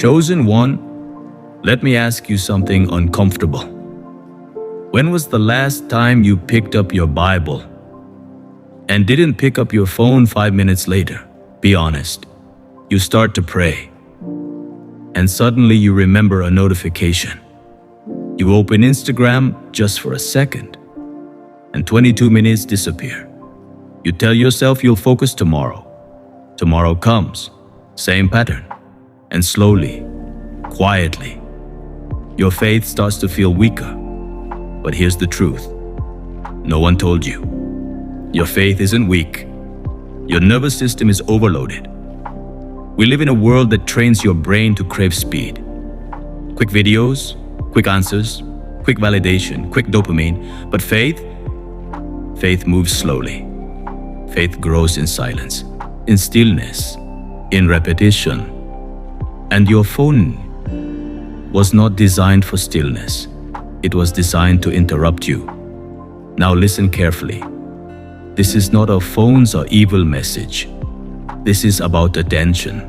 Chosen one, let me ask you something uncomfortable. When was the last time you picked up your Bible and didn't pick up your phone 5 minutes later? Be honest. You start to pray, and suddenly you remember a notification. You open Instagram just for a second, and 22 minutes disappear. You tell yourself you'll focus tomorrow. Tomorrow comes, same pattern, and slowly, quietly, your faith starts to feel weaker. But here's the truth. No one told you. Your faith isn't weak. Your nervous system is overloaded. We live in a world that trains your brain to crave speed. Quick videos, quick answers, quick validation, quick dopamine. But faith moves slowly. Faith grows in silence, in stillness, in repetition. And your phone was not designed for stillness. It was designed to interrupt you. Now listen carefully. This is not a phone's or evil message. This is about attention.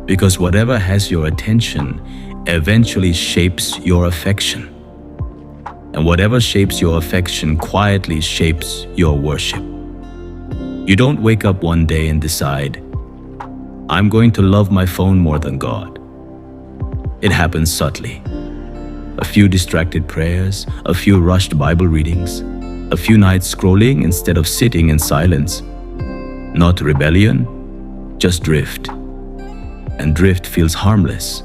Because whatever has your attention eventually shapes your affection. And whatever shapes your affection quietly shapes your worship. You don't wake up one day and decide, I'm going to love my phone more than God. It happens subtly. A few distracted prayers, a few rushed Bible readings, a few nights scrolling instead of sitting in silence. Not rebellion, just drift. And drift feels harmless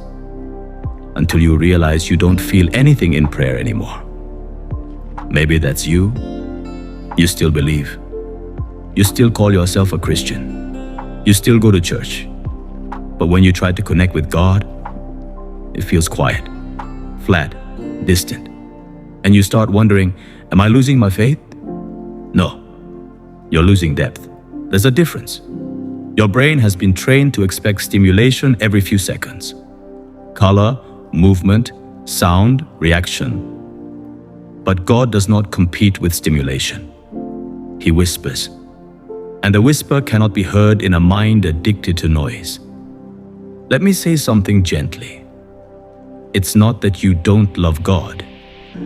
until you realize you don't feel anything in prayer anymore. Maybe that's you. You still believe. You still call yourself a Christian. You still go to church. But when you try to connect with God, it feels quiet, flat, distant. And you start wondering, am I losing my faith? No, you're losing depth. There's a difference. Your brain has been trained to expect stimulation every few seconds. Color, movement, sound, reaction. But God does not compete with stimulation. He whispers. And the whisper cannot be heard in a mind addicted to noise. Let me say something gently. It's not that you don't love God.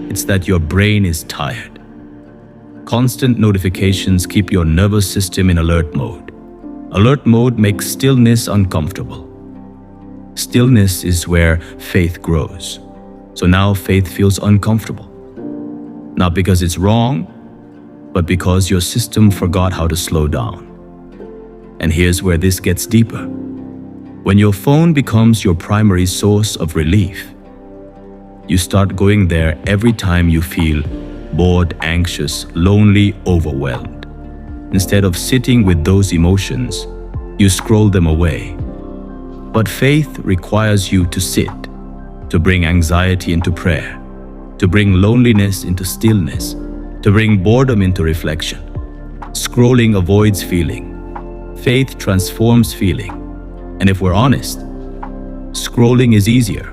It's that your brain is tired. Constant notifications keep your nervous system in alert mode. Alert mode makes stillness uncomfortable. Stillness is where faith grows. So now faith feels uncomfortable. Not because it's wrong, but because your system forgot how to slow down. And here's where this gets deeper. When your phone becomes your primary source of relief, you start going there every time you feel bored, anxious, lonely, overwhelmed. Instead of sitting with those emotions, you scroll them away. But faith requires you to sit, to bring anxiety into prayer, to bring loneliness into stillness, to bring boredom into reflection. Scrolling avoids feeling. Faith transforms feeling. And if we're honest, scrolling is easier.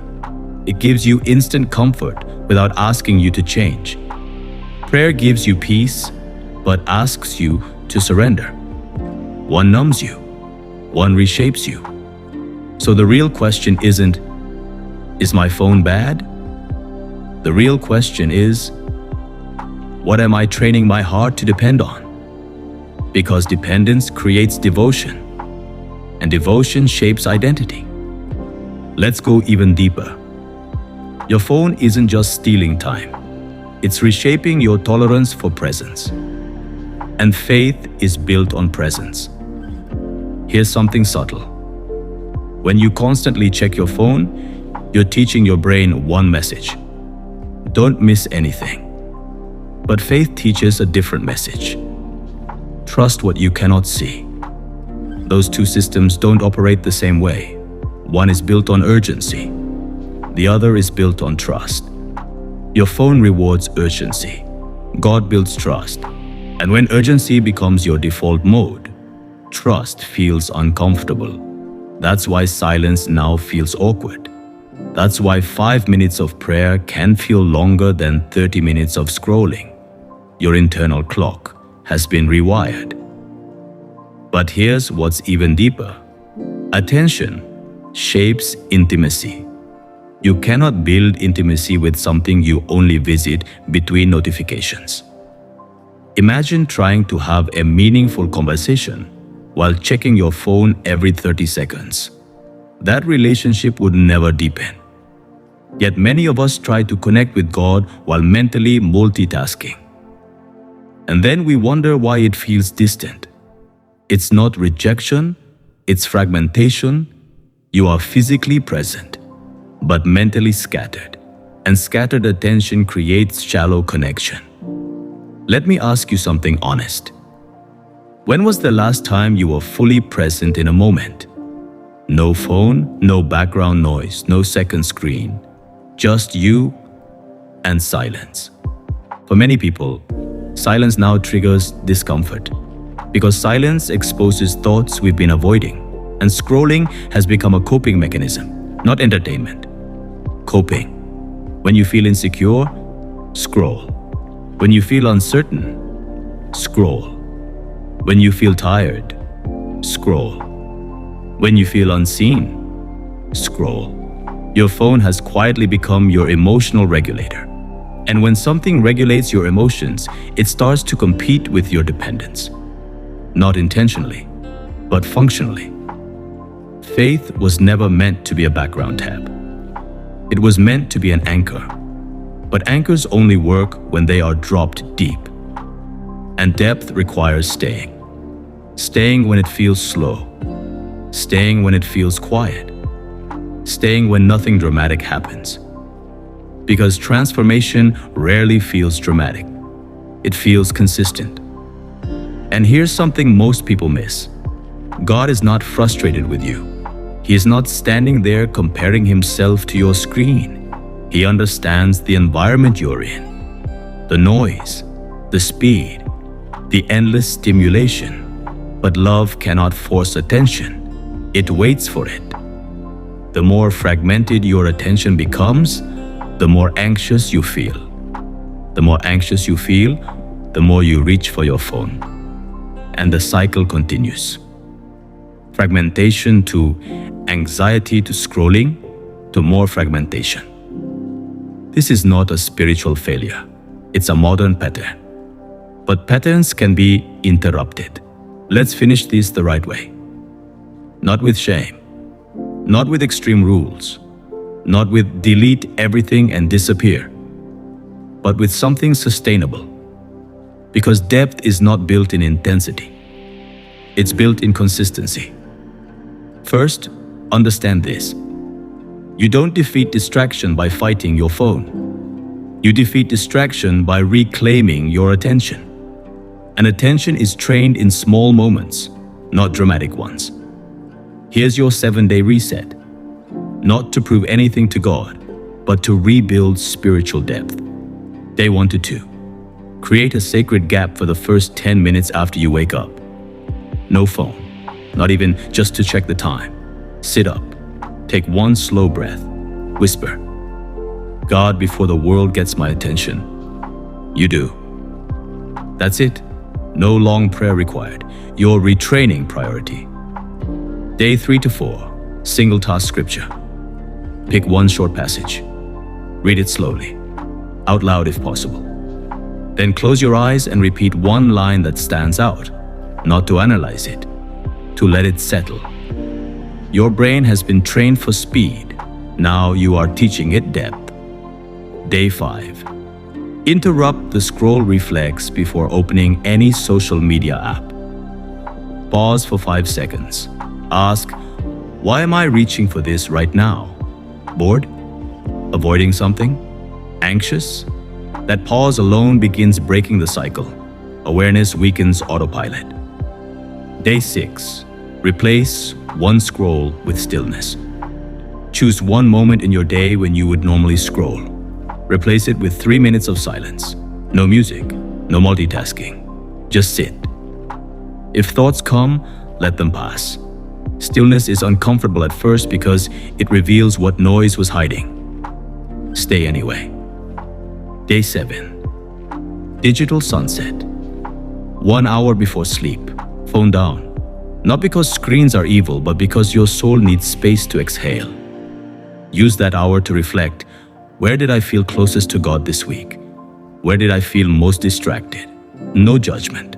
It gives you instant comfort without asking you to change. Prayer gives you peace, but asks you to surrender. One numbs you, one reshapes you. So the real question isn't, is my phone bad? The real question is, what am I training my heart to depend on? Because dependence creates devotion, and devotion shapes identity. Let's go even deeper. Your phone isn't just stealing time. It's reshaping your tolerance for presence. And faith is built on presence. Here's something subtle. When you constantly check your phone, you're teaching your brain one message. Don't miss anything. But faith teaches a different message. Trust what you cannot see. Those two systems don't operate the same way. One is built on urgency. The other is built on trust. Your phone rewards urgency. God builds trust. And when urgency becomes your default mode, trust feels uncomfortable. That's why silence now feels awkward. That's why 5 minutes of prayer can feel longer than 30 minutes of scrolling. Your internal clock has been rewired. But here's what's even deeper. Attention shapes intimacy. You cannot build intimacy with something you only visit between notifications. Imagine trying to have a meaningful conversation while checking your phone every 30 seconds. That relationship would never deepen. Yet many of us try to connect with God while mentally multitasking. And then we wonder why it feels distant. It's not rejection, it's fragmentation. You are physically present, but mentally scattered. And scattered attention creates shallow connection. Let me ask you something honest. When was the last time you were fully present in a moment? No phone, no background noise, no second screen. Just you and silence. For many people, silence now triggers discomfort because silence exposes thoughts we've been avoiding, and scrolling has become a coping mechanism, not entertainment. Coping. When you feel insecure, scroll. When you feel uncertain, scroll. When you feel tired, scroll. When you feel unseen, scroll. Your phone has quietly become your emotional regulator. And when something regulates your emotions, it starts to compete with your dependence. Not intentionally, but functionally. Faith was never meant to be a background tab. It was meant to be an anchor. But anchors only work when they are dropped deep. And depth requires staying. Staying when it feels slow. Staying when it feels quiet. Staying when nothing dramatic happens. Because transformation rarely feels dramatic. It feels consistent. And here's something most people miss. God is not frustrated with you. He is not standing there comparing himself to your screen. He understands the environment you're in, the noise, the speed, the endless stimulation. But love cannot force attention. It waits for it. The more fragmented your attention becomes, the more anxious you feel. The more anxious you feel, the more you reach for your phone. And the cycle continues. Fragmentation to anxiety to scrolling to more fragmentation. This is not a spiritual failure. It's a modern pattern. But patterns can be interrupted. Let's finish this the right way. Not with shame. Not with extreme rules. Not with delete everything and disappear. But with something sustainable. Because depth is not built in intensity. It's built in consistency. First, understand this. You don't defeat distraction by fighting your phone. You defeat distraction by reclaiming your attention. And attention is trained in small moments, not dramatic ones. Here's your 7-day reset. Not to prove anything to God, but to rebuild spiritual depth. Day 1 to 2. Create a sacred gap for the first 10 minutes after you wake up. No phone, not even just to check the time. Sit up. Take one slow breath. Whisper, God, before the world gets my attention. You do. That's it. No long prayer required. You're retraining priority. Day 3 to 4. Single task scripture. Pick one short passage. Read it slowly, out loud if possible. Then close your eyes and repeat one line that stands out, not to analyze it, to let it settle. Your brain has been trained for speed. Now you are teaching it depth. Day 5. Interrupt the scroll reflex before opening any social media app. Pause for 5 seconds. Ask, why am I reaching for this right now? Bored? Avoiding something? Anxious? That pause alone begins breaking the cycle. Awareness weakens autopilot. Day 6. Replace one scroll with stillness. Choose one moment in your day when you would normally scroll. Replace it with 3 minutes of silence. No music, no multitasking. Just sit. If thoughts come, let them pass. Stillness is uncomfortable at first because it reveals what noise was hiding. Stay anyway. Day 7. Digital sunset. 1 hour before sleep. Phone down. Not because screens are evil, but because your soul needs space to exhale. Use that hour to reflect. Where did I feel closest to God this week? Where did I feel most distracted? No judgment,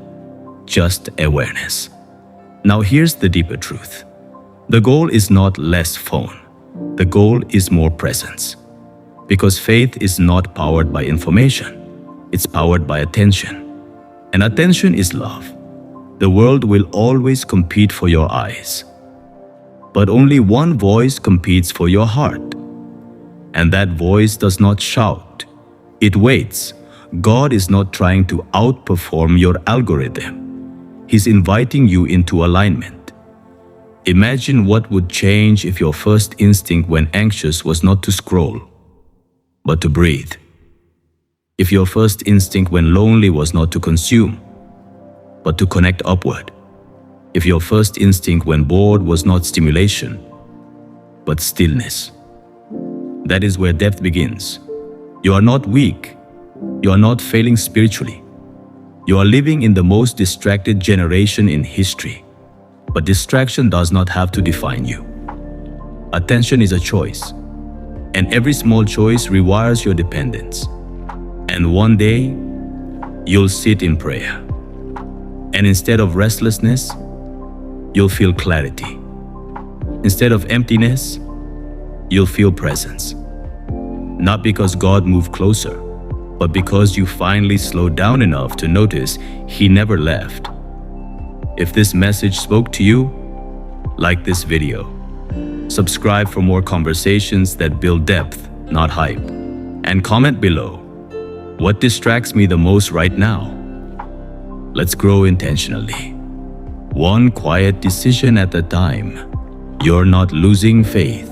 just awareness. Now here's the deeper truth. The goal is not less phone. The goal is more presence. Because faith is not powered by information. It's powered by attention. And attention is love. The world will always compete for your eyes. But only one voice competes for your heart. And that voice does not shout. It waits. God is not trying to outperform your algorithm. He's inviting you into alignment. Imagine what would change if your first instinct when anxious was not to scroll, but to breathe. If your first instinct when lonely was not to consume, but to connect upward. If your first instinct when bored was not stimulation, but stillness. That is where depth begins. You are not weak. You are not failing spiritually. You are living in the most distracted generation in history. But distraction does not have to define you. Attention is a choice. And every small choice rewires your dependence. And one day, you'll sit in prayer. And instead of restlessness, you'll feel clarity. Instead of emptiness, you'll feel presence. Not because God moved closer, but because you finally slowed down enough to notice He never left. If this message spoke to you, like this video. Subscribe for more conversations that build depth, not hype. And comment below, what distracts me the most right now? Let's grow intentionally. One quiet decision at a time. You're not losing faith.